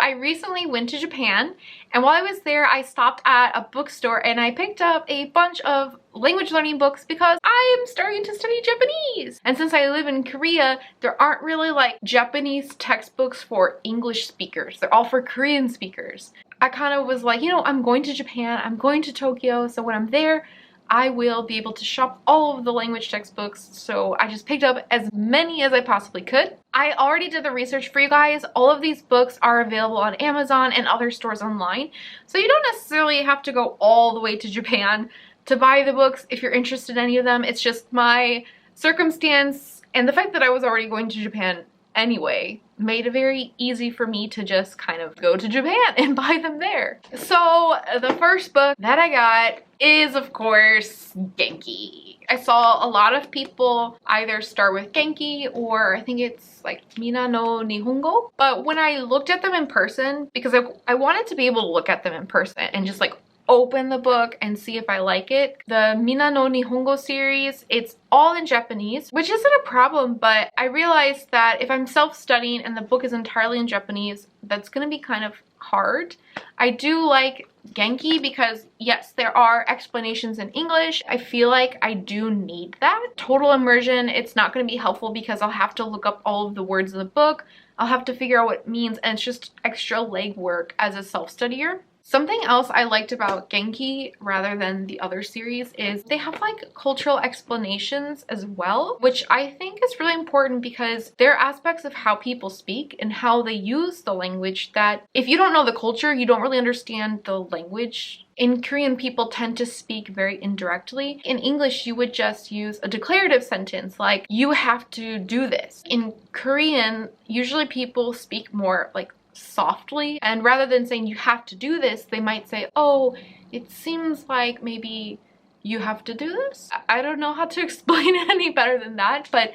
I recently went to Japan, and while I was there, I stopped at a bookstore and I picked up a bunch of language learning books because I am starting to study Japanese. And since I live in Korea, there aren't really like Japanese textbooks for English speakers. They're all for Korean speakers. I kind of was like, you know, I'm going to Japan, I'm going to Tokyo, so when I'm there, I will be able to shop all of the language textbooks. So I just picked up as many as I possibly could. I already did the research for you guys. All of these books are available on Amazon and other stores online. So you don't necessarily have to go all the way to Japan to buy the books if you're interested in any of them. It's just my circumstance and the fact that I was already going to Japan anyway made it very easy for me to just kind of go to Japan and buy them there. So the first book that I got is, of course, Genki. I saw a lot of people either start with Genki or I think it's like Mina no Nihongo. But when I looked at them in person, because I wanted to be able to look at them in person and just like open the book and see if I like it. The Mina no Nihongo series, it's all in Japanese, which isn't a problem, but I realized that if I'm self-studying and the book is entirely in Japanese, that's gonna be kind of hard. I do like Genki because yes, there are explanations in English. I feel like I do need that. Total immersion, it's not going to be helpful because I'll have to look up all of the words in the book. I'll have to figure out what it means, and it's just extra legwork as a self-studier. Something else I liked about Genki rather than the other series is they have like cultural explanations as well, which I think is really important because there are aspects of how people speak and how they use the language that if you don't know the culture, you don't really understand the language. In Korean, people tend to speak very indirectly. In English, you would just use a declarative sentence like, you have to do this. In Korean, usually people speak more like softly, and rather than saying you have to do this, they might say, oh, it seems like maybe you have to do this. I don't know how to explain it any better than that, but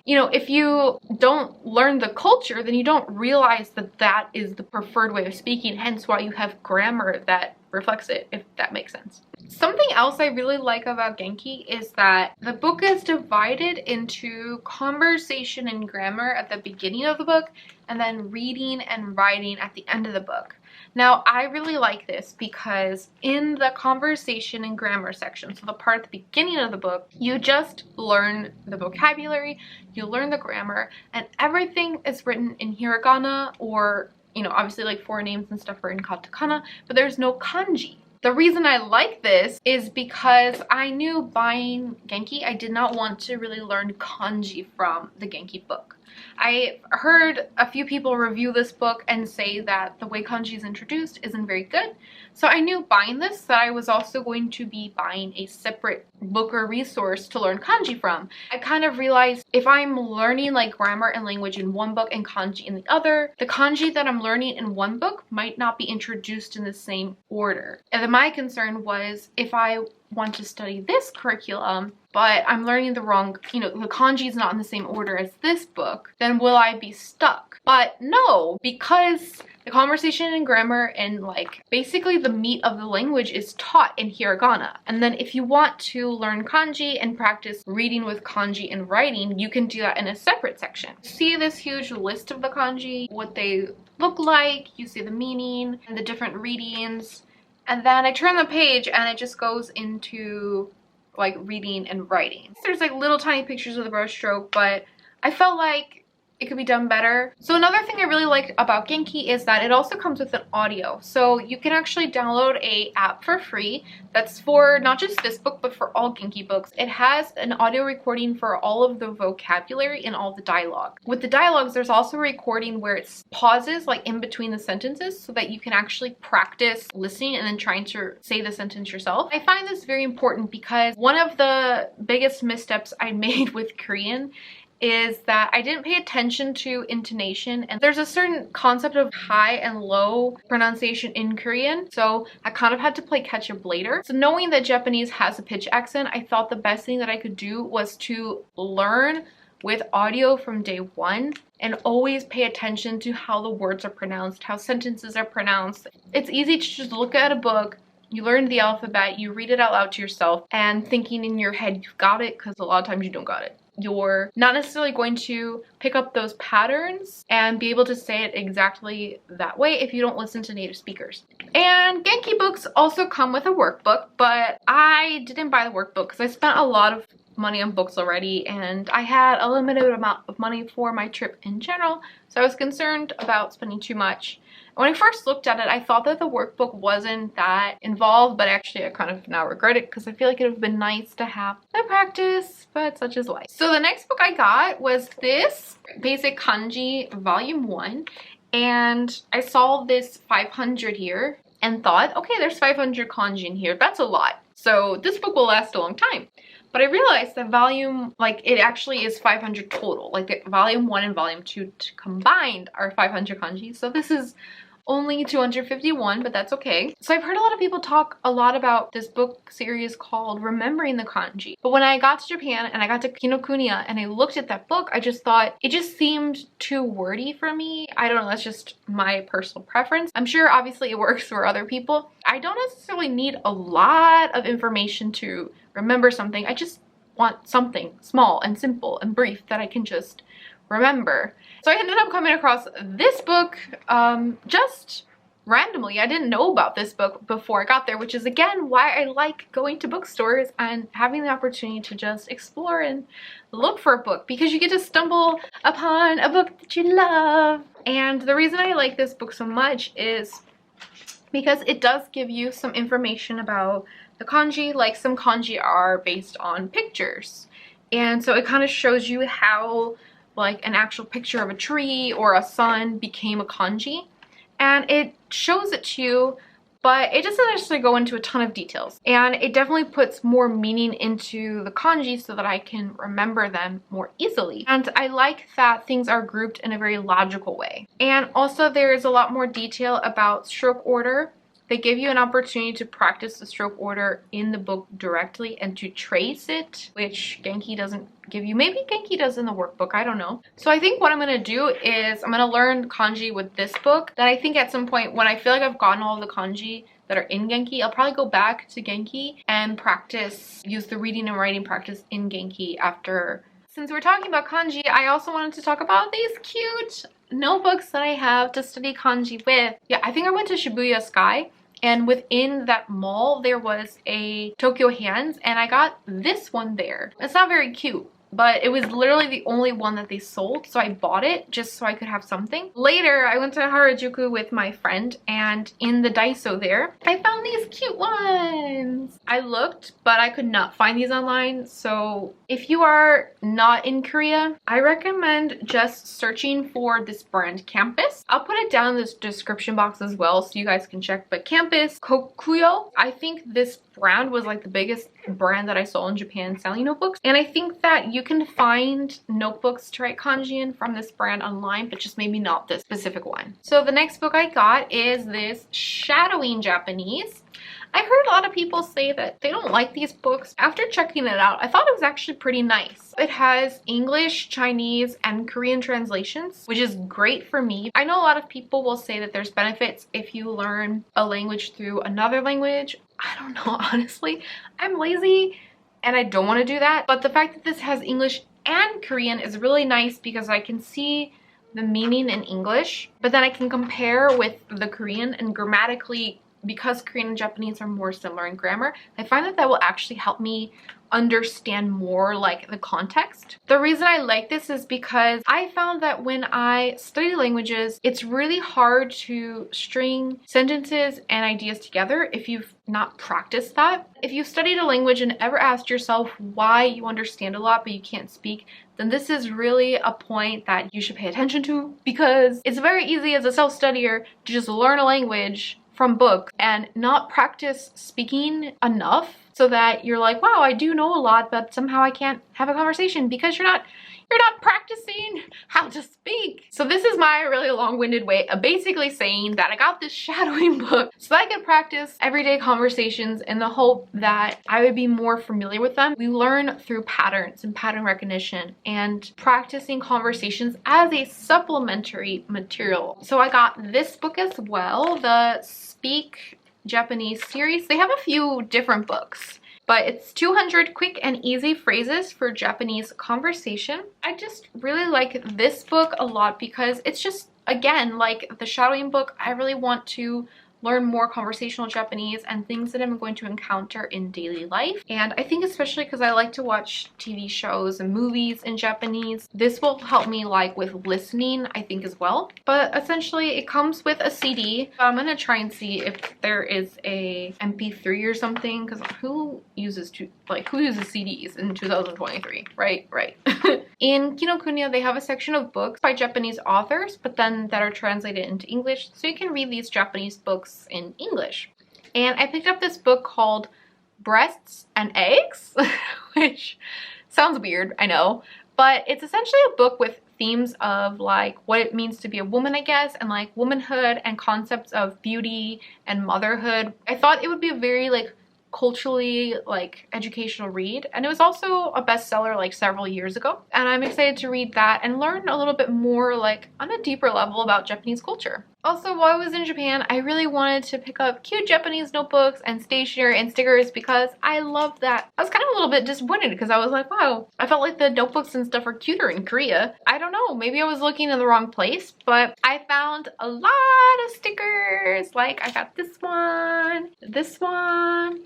you know, if you don't learn the culture, then you don't realize that that is the preferred way of speaking, hence why you have grammar that reflects it, if that makes sense. Something else I really like about Genki is that the book is divided into conversation and grammar at the beginning of the book and then reading and writing at the end of the book. Now, I really like this because in the conversation and grammar section, so the part at the beginning of the book, you just learn the vocabulary, you learn the grammar, and everything is written in hiragana or, you know, obviously like foreign names and stuff are in katakana, but there's no kanji. The reason I like this is because I knew buying Genki, I did not want to really learn kanji from the Genki book. I heard a few people review this book and say that the way kanji is introduced isn't very good. So I knew buying this that I was also going to be buying a separate book or resource to learn kanji from. I kind of realized if I'm learning like grammar and language in one book and kanji in the other, the kanji that I'm learning in one book might not be introduced in the same order. And then my concern was if I want to study this curriculum, but I'm learning the wrong, you know, the kanji is not in the same order as this book, then will I be stuck? But no, because the conversation and grammar and like basically the meat of the language is taught in hiragana. And then if you want to learn kanji and practice reading with kanji and writing, you can do that in a separate section. See this huge list of the kanji, what they look like, you see the meaning and the different readings. And then I turn the page and it just goes into like reading and writing. There's like little tiny pictures of the brushstroke, but I felt like it could be done better. So another thing I really liked about Genki is that it also comes with an audio. So you can actually download a app for free that's for not just this book, but for all Genki books. It has an audio recording for all of the vocabulary and all the dialogue. With the dialogues, there's also a recording where it pauses like in between the sentences so that you can actually practice listening and then trying to say the sentence yourself. I find this very important because one of the biggest missteps I made with Korean is that I didn't pay attention to intonation, and there's a certain concept of high and low pronunciation in Korean, so I kind of had to play catch up later. So knowing that Japanese has a pitch accent, I thought the best thing that I could do was to learn with audio from day one and always pay attention to how the words are pronounced, how sentences are pronounced. It's easy to just look at a book, you learn the alphabet, you read it out loud to yourself, and thinking in your head you've got it, because a lot of times you don't got it. you're not necessarily going to pick up those patterns and be able to say it exactly that way if you don't listen to native speakers. And Genki books also come with a workbook, but I didn't buy the workbook because I spent a lot of money on books already and I had a limited amount of money for my trip in general, so I was concerned about spending too much. When I first looked at it, I thought that the workbook wasn't that involved, but actually I kind of now regret it because I feel like it would have been nice to have the practice, but such is life. So the next book I got was this Basic Kanji Volume 1, and I saw this 500 here and thought, okay, there's 500 kanji in here. That's a lot. So this book will last a long time. But I realized that volume, like, it actually is 500 total. Like, the volume 1 and volume 2 combined are 500 kanji. So this is only 251, but that's okay. So I've heard a lot of people talk a lot about this book series called Remembering the Kanji. But when I got to Japan and I got to Kinokuniya and I looked at that book, I just thought it just seemed too wordy for me. I don't know, that's just my personal preference. I'm sure obviously it works for other people. I don't necessarily need a lot of information to remember something. I just want something small and simple and brief that I can just remember. So I ended up coming across this book just randomly. I didn't know about this book before I got there, which is again why I like going to bookstores and having the opportunity to just explore and look for a book, because you get to stumble upon a book that you love. And the reason I like this book so much is because it does give you some information about the kanji. Like, some kanji are based on pictures, and so it kind of shows you how like an actual picture of a tree or a sun became a kanji, and it shows it to you, but it doesn't necessarily go into a ton of details, and it definitely puts more meaning into the kanji so that I can remember them more easily. And I like that things are grouped in a very logical way. And also there's a lot more detail about stroke order. They give you an opportunity to practice the stroke order in the book directly and to trace it, which Genki doesn't give you. Maybe Genki does in the workbook, I don't know. So I think what I'm going to do is I'm going to learn kanji with this book. Then I think at some point when I feel like I've gotten all the kanji that are in Genki, I'll probably go back to Genki and practice, use the reading and writing practice in Genki after. Since we're talking about kanji, I also wanted to talk about these cute notebooks that I have to study kanji with. Yeah, I think I went to Shibuya Sky, and within that mall there was a Tokyo Hands, and I got this one there. It's not very cute, but it was literally the only one that they sold, so I bought it just so I could have something. Later, I went to Harajuku with my friend, and in the Daiso there, I found these cute ones. I looked, but I could not find these online, so if you are not in Korea, I recommend just searching for this brand, Campus. I'll put it down in the description box as well so you guys can check, but Campus Kokuyo, I think this brand was like the biggest brand that I saw in Japan selling notebooks, and I think that you can find notebooks to write kanji in from this brand online, but just maybe not this specific one. So the next book I got is this Shadowing Japanese. I've heard a lot of people say that they don't like these books. After checking it out, I thought it was actually pretty nice. It has English, Chinese, and Korean translations, which is great for me. I know a lot of people will say that there's benefits if you learn a language through another language. I don't know, honestly. I'm lazy and I don't want to do that. But the fact that this has English and Korean is really nice because I can see the meaning in English, but then I can compare with the Korean, and grammatically, because Korean and Japanese are more similar in grammar, I find that that will actually help me understand more like the context. The reason I like this is because I found that when I study languages, it's really hard to string sentences and ideas together if you've not practiced that. If you've studied a language and ever asked yourself why you understand a lot but you can't speak, then this is really a point that you should pay attention to, because it's very easy as a self-studier to just learn a language from books and not practice speaking enough so that you're like, wow, I do know a lot, but somehow I can't have a conversation because you're not practicing how to speak. So this is my really long-winded way of basically saying that I got this shadowing book so that I could practice everyday conversations in the hope that I would be more familiar with them. We learn through patterns and pattern recognition and practicing conversations as a supplementary material. So I got this book as well, the Speak Japanese series. They have a few different books, but it's 200 quick and easy phrases for Japanese conversation. I just really like this book a lot because it's just, again, like the shadowing book, I really want to learn more conversational Japanese and things that I'm going to encounter in daily life. And I think especially because I like to watch TV shows and movies in Japanese, this will help me like with listening, I think, as well. But essentially it comes with a CD. I'm gonna try and see if there is a MP3 or something, because who uses CDs in 2023, right? In Kinokuniya, they have a section of books by Japanese authors, but then that are translated into English, so you can read these Japanese books in English. And I picked up this book called Breasts and Eggs, which sounds weird, I know, but it's essentially a book with themes of like what it means to be a woman, I guess, and like womanhood and concepts of beauty and motherhood. I thought it would be a very like culturally like educational read, and it was also a bestseller like several years ago, and I'm excited to read that and learn a little bit more like on a deeper level about Japanese culture. Also, while I was in Japan, I really wanted to pick up cute Japanese notebooks and stationery and stickers because I love that. I was kind of a little bit disappointed because I was like, wow, I felt like the notebooks and stuff are cuter in Korea. I don't know, maybe I was looking in the wrong place, but I found a lot of stickers. Like I got this one,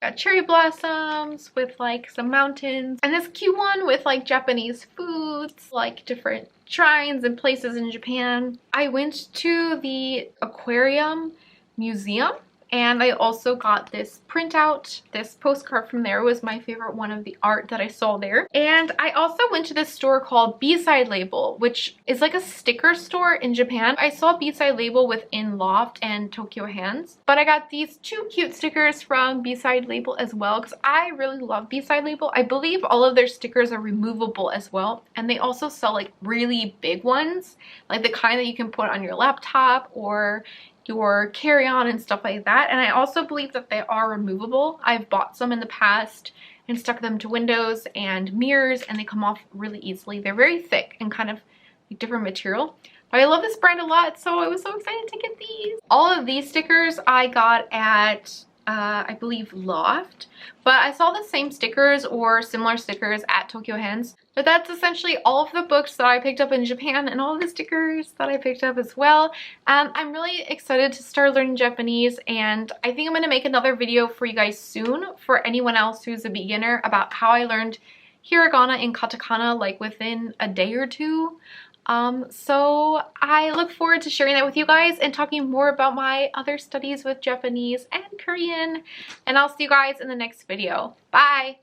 got cherry blossoms with like some mountains, and this cute one with like Japanese foods, like different shrines and places in Japan. I went to the aquarium museum, and I also got this printout. This postcard from there was my favorite one of the art that I saw there. And I also went to this store called B-Side Label, which is like a sticker store in Japan. I saw B-Side Label within Loft and Tokyo Hands, but I got these two cute stickers from B-Side Label as well because I really love B-Side Label. I believe all of their stickers are removable as well, and they also sell like really big ones, like the kind that you can put on your laptop or your carry-on and stuff like that. And I also believe that they are removable. I've bought some in the past and stuck them to windows and mirrors, and they come off really easily. They're very thick and kind of like different material. But I love this brand a lot, so I was so excited to get these. All of these stickers I got at I believe Loft, but I saw the same stickers or similar stickers at Tokyo Hands. But that's essentially all of the books that I picked up in Japan and all the stickers that I picked up as well. I'm really excited to start learning Japanese, and I think I'm going to make another video for you guys soon for anyone else who's a beginner about how I learned hiragana and katakana like within a day or two. So I look forward to sharing that with you guys and talking more about my other studies with Japanese and Korean, and I'll see you guys in the next video. Bye!